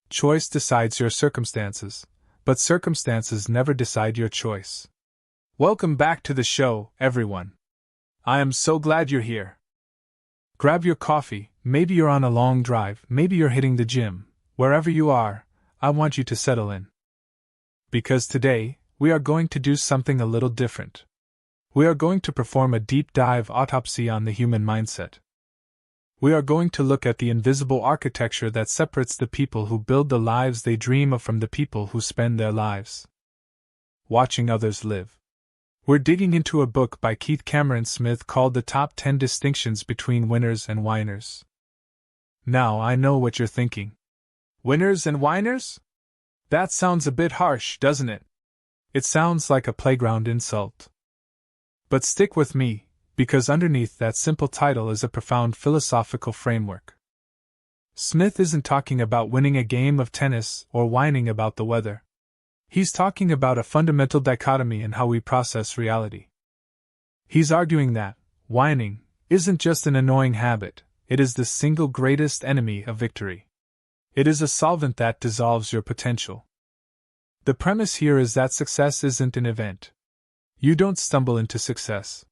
Choice decides your circumstances, but circumstances never decide your choice. Welcome back to the show, everyone. I am so glad you're here. Grab your coffee, maybe you're on a long drive, maybe you're hitting the gym. Wherever you are, I want you to settle in. Because today, we are going to do something a little different. We are going to perform a deep dive autopsy on the human mindset. We are going to look at the invisible architecture that separates the people who build the lives they dream of from the people who spend their lives watching others live. We're digging into a book by Keith Cameron Smith called The Top 10 Distinctions Between Winners and Whiners. Now I know what you're thinking. Winners and whiners? That sounds a bit harsh, doesn't it? It sounds like a playground insult. But stick with me, because underneath that simple title is a profound philosophical framework. Smith isn't talking about winning a game of tennis or whining about the weather. He's talking about a fundamental dichotomy in how we process reality. He's arguing that whining isn't just an annoying habit, it is the single greatest enemy of victory. It is a solvent that dissolves your potential. The premise here is that success isn't an event. You don't stumble into success.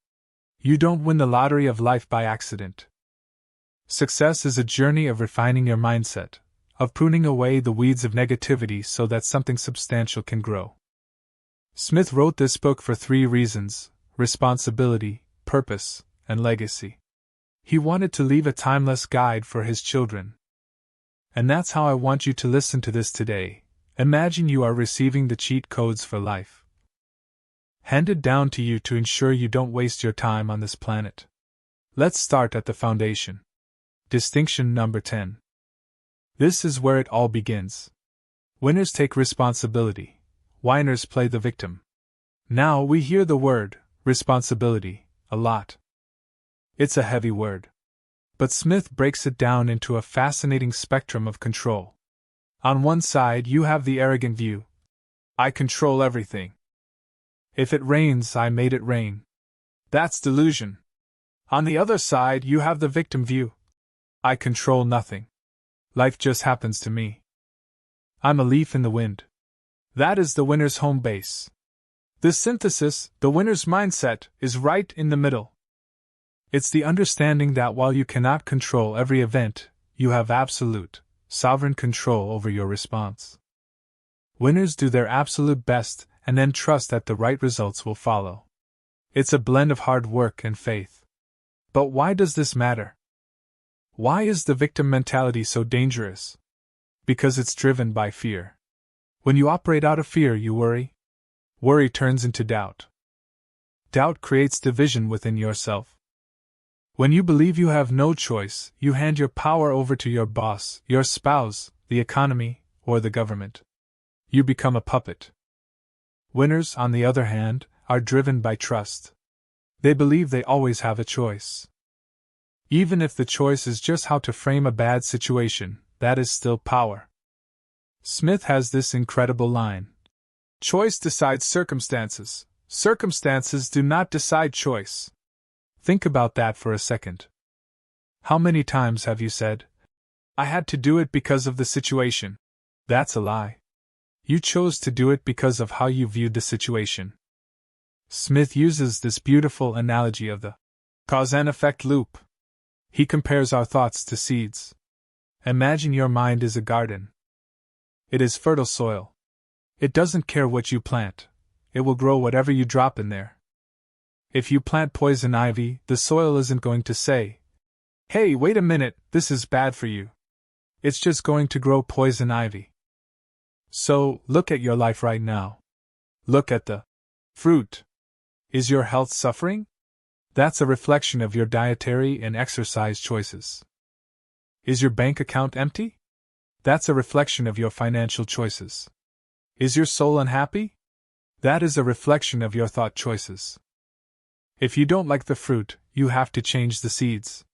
You don't win the lottery of life by accident. Success is a journey of refining your mindset, of pruning away the weeds of negativity so that something substantial can grow. Smith wrote this book for 3 reasons: responsibility, purpose, and legacy. He wanted to leave a timeless guide for his children. And that's how I want you to listen to this today. Imagine you are receiving the cheat codes for life, handed down to you to ensure you don't waste your time on this planet. Let's start at the foundation. Distinction number 10. This is where it all begins. Winners take responsibility. Whiners play the victim. Now we hear the word, responsibility, a lot. It's a heavy word. But Smith breaks it down into a fascinating spectrum of control. On one side you have the arrogant view. I control everything. If it rains, I made it rain. That's delusion. On the other side, you have the victim view. I control nothing. Life just happens to me. I'm a leaf in the wind. That is the winner's home base. The synthesis, the winner's mindset, is right in the middle. It's the understanding that while you cannot control every event, you have absolute, sovereign control over your response. Winners do their absolute best and then trust that the right results will follow. It's a blend of hard work and faith. But why does this matter? Why is the victim mentality so dangerous? Because it's driven by fear. When you operate out of fear, you worry. Worry turns into doubt. Doubt creates division within yourself. When you believe you have no choice, you hand your power over to your boss, your spouse, the economy, or the government. You become a puppet. Winners, on the other hand, are driven by trust. They believe they always have a choice. Even if the choice is just how to frame a bad situation, that is still power. Smith has this incredible line. Choice decides circumstances. Circumstances do not decide choice. Think about that for a second. How many times have you said, I had to do it because of the situation? That's a lie. You chose to do it because of how you viewed the situation. Smith uses this beautiful analogy of the cause and effect loop. He compares our thoughts to seeds. Imagine your mind is a garden. It is fertile soil. It doesn't care what you plant. It will grow whatever you drop in there. If you plant poison ivy, the soil isn't going to say, hey, wait a minute, this is bad for you. It's just going to grow poison ivy. So, look at your life right now. Look at the fruit. Is your health suffering? That's a reflection of your dietary and exercise choices. Is your bank account empty? That's a reflection of your financial choices. Is your soul unhappy? That is a reflection of your thought choices. If you don't like the fruit, you have to change the seeds.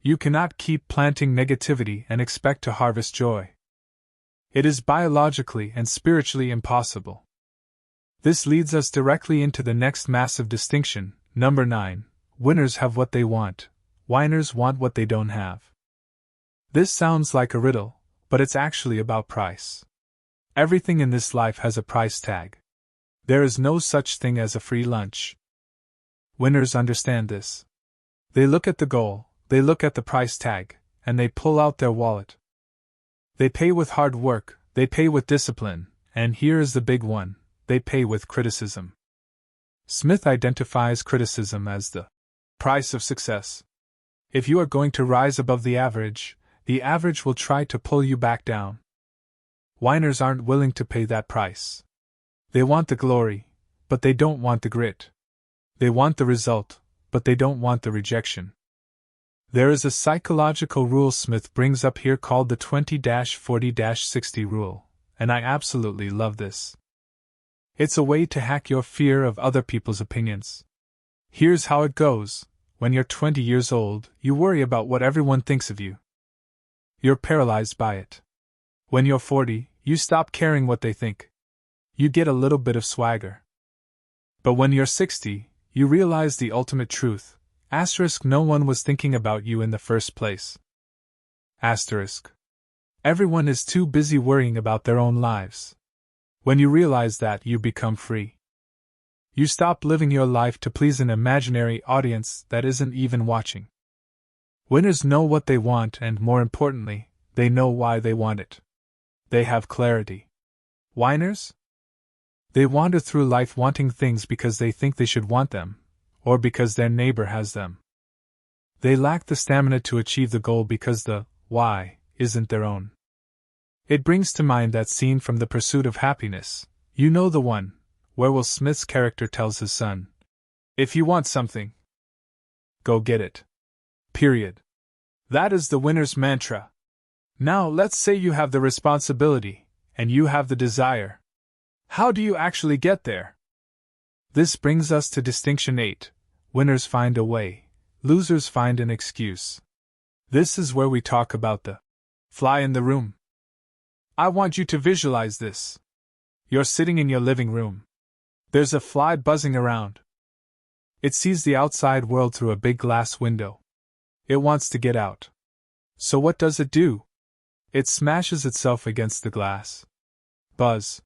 You cannot keep planting negativity and expect to harvest joy. It is biologically and spiritually impossible. This leads us directly into the next massive distinction, number 9. Winners have what they want. Whiners want what they don't have. This sounds like a riddle, but it's actually about price. Everything in this life has a price tag. There is no such thing as a free lunch. Winners understand this. They look at the goal, they look at the price tag, and they pull out their wallet. They pay with hard work, they pay with discipline, and here is the big one: they pay with criticism. Smith identifies criticism as the price of success. If you are going to rise above the average will try to pull you back down. Whiners aren't willing to pay that price. They want the glory, but they don't want the grit. They want the result, but they don't want the rejection. There is a psychological rule Smith brings up here called the 20-40-60 rule, and I absolutely love this. It's a way to hack your fear of other people's opinions. Here's how it goes: when you're 20 years old, you worry about what everyone thinks of you. You're paralyzed by it. When you're 40, you stop caring what they think. You get a little bit of swagger. But when you're 60, you realize the ultimate truth. No one was thinking about you in the first place. Everyone is too busy worrying about their own lives. When you realize that, you become free. You stop living your life to please an imaginary audience that isn't even watching. Winners know what they want, and more importantly, they know why they want it. They have clarity. Whiners? They wander through life wanting things because they think they should want them, or because their neighbor has them. They lack the stamina to achieve the goal because the why isn't their own. It brings to mind that scene from The Pursuit of Happiness, you know the one, where Will Smith's character tells his son, "If you want something, go get it. Period." That is the winner's mantra. Now let's say you have the responsibility, and you have the desire. How do you actually get there? This brings us to distinction 8. Winners find a way, losers find an excuse. This is where we talk about the fly in the room. I want you to visualize this. You're sitting in your living room. There's a fly buzzing around. It sees the outside world through a big glass window. It wants to get out. So what does it do? It smashes itself against the glass. Buzz.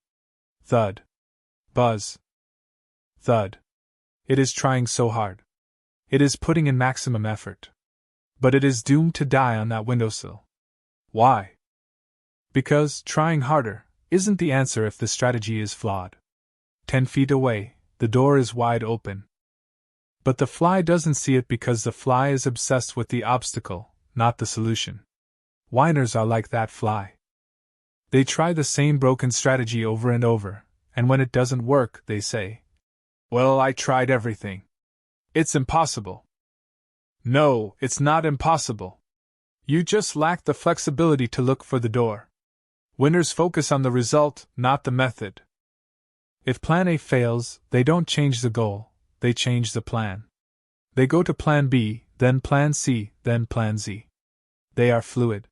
Thud. Buzz. Thud. It is trying so hard. It is putting in maximum effort. But it is doomed to die on that windowsill. Why? Because trying harder isn't the answer if the strategy is flawed. 10 feet away, the door is wide open. But the fly doesn't see it because the fly is obsessed with the obstacle, not the solution. Whiners are like that fly. They try the same broken strategy over and over, and when it doesn't work, they say, "Well, I tried everything. It's impossible." No, it's not impossible. You just lack the flexibility to look for the door. Winners focus on the result, not the method. If plan A fails, they don't change the goal, they change the plan. They go to plan B, then plan C, then plan Z. They are fluid.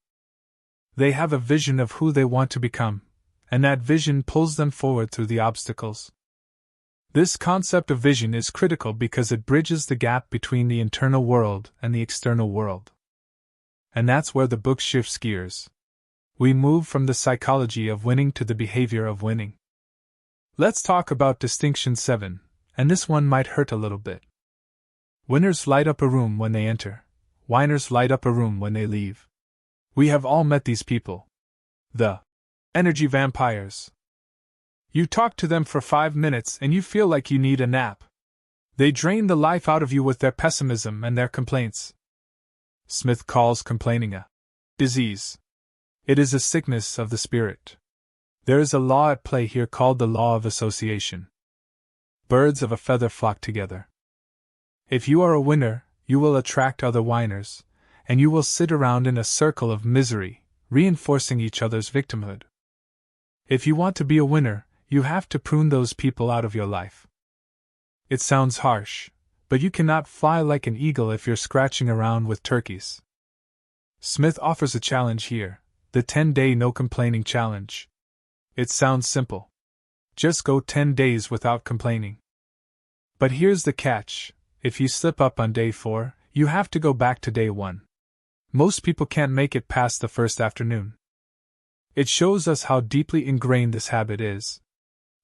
They have a vision of who they want to become, and that vision pulls them forward through the obstacles. This concept of vision is critical because it bridges the gap between the internal world and the external world. And that's where the book shifts gears. We move from the psychology of winning to the behavior of winning. Let's talk about distinction 7, and this one might hurt a little bit. Winners light up a room when they enter. Whiners light up a room when they leave. We have all met these people. The energy vampires. You talk to them for 5 minutes and you feel like you need a nap. They drain the life out of you with their pessimism and their complaints. Smith calls complaining a disease. It is a sickness of the spirit. There is a law at play here called the law of association. Birds of a feather flock together. If you are a winner, you will attract other whiners, and you will sit around in a circle of misery, reinforcing each other's victimhood. If you want to be a winner, you have to prune those people out of your life. It sounds harsh, but you cannot fly like an eagle if you're scratching around with turkeys. Smith offers a challenge here, the 10-day no complaining challenge. It sounds simple. Just go 10 days without complaining. But here's the catch: if you slip up on day 4, you have to go back to day 1. Most people can't make it past the first afternoon. It shows us how deeply ingrained this habit is.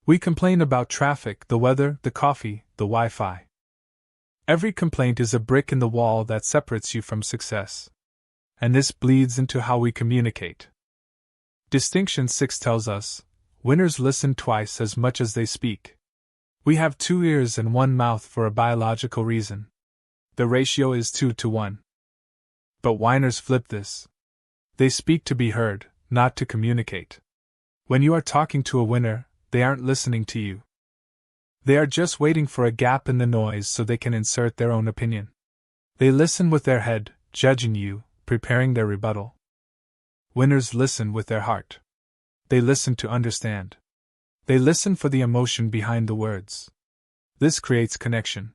We complain about traffic, the weather, the coffee, the Wi-Fi. Every complaint is a brick in the wall that separates you from success. And this bleeds into how we communicate. Distinction 6 tells us, winners listen twice as much as they speak. We have 2 ears and 1 mouth for a biological reason. The ratio is 2 to 1. But whiners flip this. They speak to be heard, not to communicate. When you are talking to a winner, they aren't listening to you. They are just waiting for a gap in the noise so they can insert their own opinion. They listen with their head, judging you, preparing their rebuttal. Winners listen with their heart. They listen to understand. They listen for the emotion behind the words. This creates connection.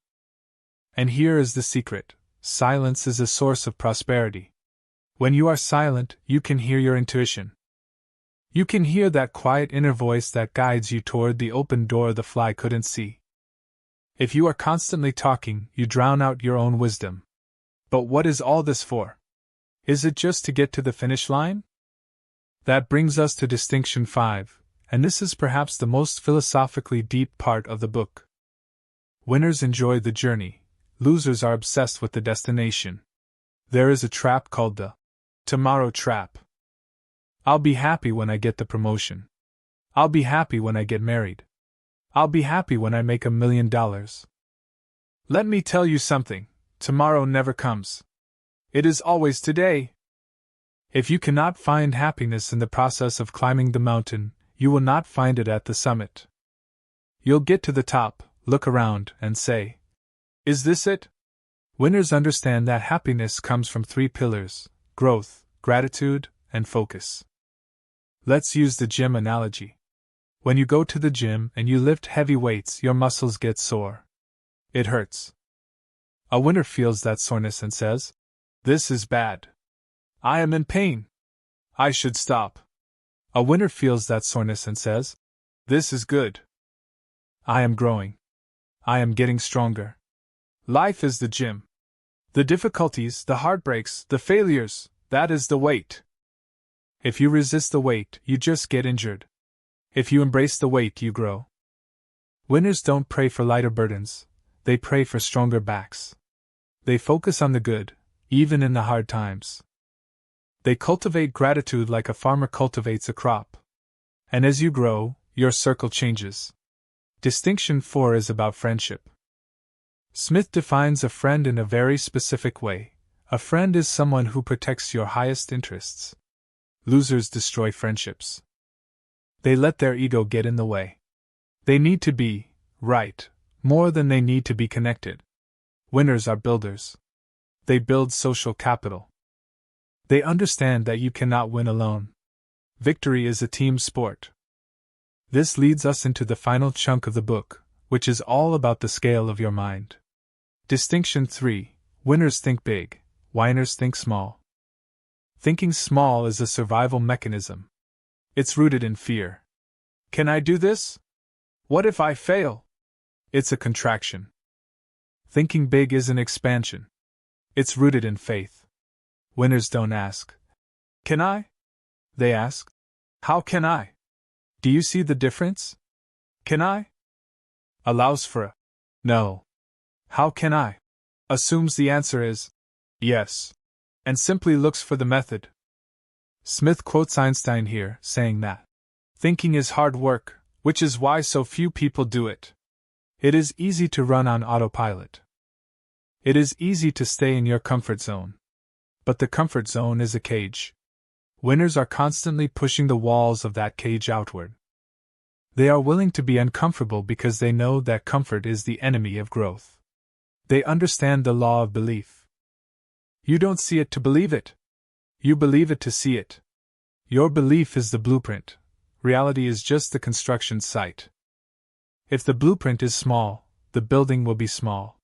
And here is the secret: silence is a source of prosperity. When you are silent, you can hear your intuition. You can hear that quiet inner voice that guides you toward the open door the fly couldn't see. If you are constantly talking, you drown out your own wisdom. But what is all this for? Is it just to get to the finish line? That brings us to distinction 5, and this is perhaps the most philosophically deep part of the book. Winners enjoy the journey, losers are obsessed with the destination. There is a trap called the tomorrow trap. I'll be happy when I get the promotion. I'll be happy when I get married. I'll be happy when I make $1 million. Let me tell you something, tomorrow never comes. It is always today. If you cannot find happiness in the process of climbing the mountain, you will not find it at the summit. You'll get to the top, look around, and say, "Is this it?" Winners understand that happiness comes from 3 pillars: growth, gratitude, and focus. Let's use the gym analogy. When you go to the gym and you lift heavy weights, your muscles get sore. It hurts. A winner feels that soreness and says, "This is bad. I am in pain. I should stop." A winner feels that soreness and says, "This is good. I am growing. I am getting stronger." Life is the gym. The difficulties, the heartbreaks, the failures, that is the weight. If you resist the weight, you just get injured. If you embrace the weight, you grow. Winners don't pray for lighter burdens, they pray for stronger backs. They focus on the good, even in the hard times. They cultivate gratitude like a farmer cultivates a crop. And as you grow, your circle changes. Distinction 4 is about friendship. Smith defines a friend in a very specific way. A friend is someone who protects your highest interests. Losers destroy friendships. They let their ego get in the way. They need to be right more than they need to be connected. Winners are builders. They build social capital. They understand that you cannot win alone. Victory is a team sport. This leads us into the final chunk of the book, which is all about the scale of your mind. Distinction 3: winners think big, whiners think small. Thinking small is a survival mechanism. It's rooted in fear. Can I do this? What if I fail? It's a contraction. Thinking big is an expansion. It's rooted in faith. Winners don't ask, "Can I?" They ask, "How can I?" Do you see the difference? Can I? Allows for a no. How can I? Assumes the answer is yes, and simply looks for the method. Smith quotes Einstein here, saying that thinking is hard work, which is why so few people do it. It is easy to run on autopilot. It is easy to stay in your comfort zone. But the comfort zone is a cage. Winners are constantly pushing the walls of that cage outward. They are willing to be uncomfortable because they know that comfort is the enemy of growth. They understand the law of belief. You don't see it to believe it. You believe it to see it. Your belief is the blueprint. Reality is just the construction site. If the blueprint is small, the building will be small.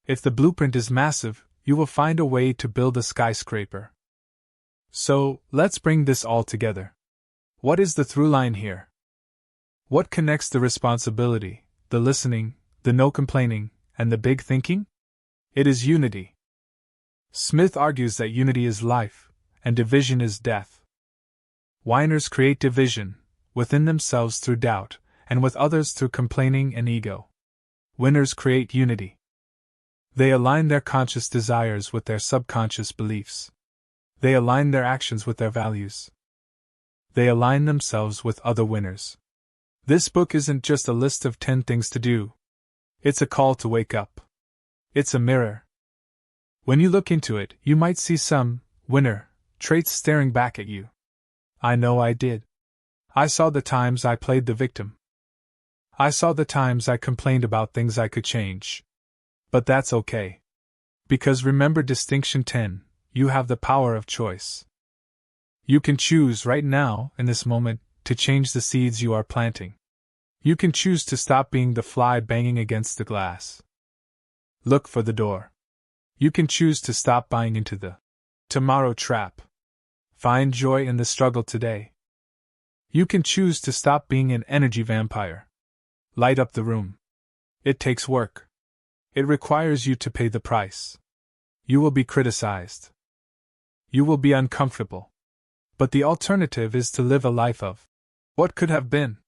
If the blueprint is massive, you will find a way to build a skyscraper. So, let's bring this all together. What is the through line here? What connects the responsibility, the listening, the no complaining, and the big thinking? It is unity. Smith argues that unity is life, and division is death. Whiners create division, within themselves through doubt, and with others through complaining and ego. Winners create unity. They align their conscious desires with their subconscious beliefs. They align their actions with their values. They align themselves with other winners. This book isn't just a list of 10 things to do. It's a call to wake up. It's a mirror. When you look into it, you might see some winner traits staring back at you. I know I did. I saw the times I played the victim. I saw the times I complained about things I could change. But that's okay. Because remember distinction 10, you have the power of choice. You can choose right now, in this moment, to change the seeds you are planting. You can choose to stop being the fly banging against the glass. Look for the door. You can choose to stop buying into the tomorrow trap. Find joy in the struggle today. You can choose to stop being an energy vampire. Light up the room. It takes work. It requires you to pay the price. You will be criticized. You will be uncomfortable. But the alternative is to live a life of what could have been.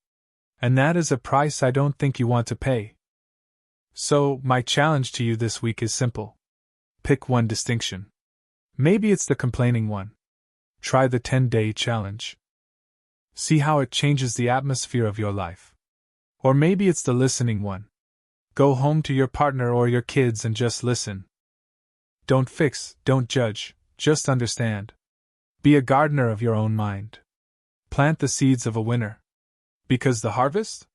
And that is a price I don't think you want to pay. So, my challenge to you this week is simple. Pick one distinction. Maybe it's the complaining one. Try the 10-day challenge. See how it changes the atmosphere of your life. Or maybe it's the listening one. Go home to your partner or your kids and just listen. Don't fix, don't judge, just understand. Be a gardener of your own mind. Plant the seeds of a winner. Because the harvest?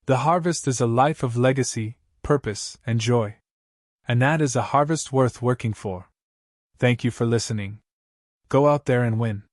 The harvest is a life of legacy, purpose, and joy. And that is a harvest worth working for. Thank you for listening. Go out there and win.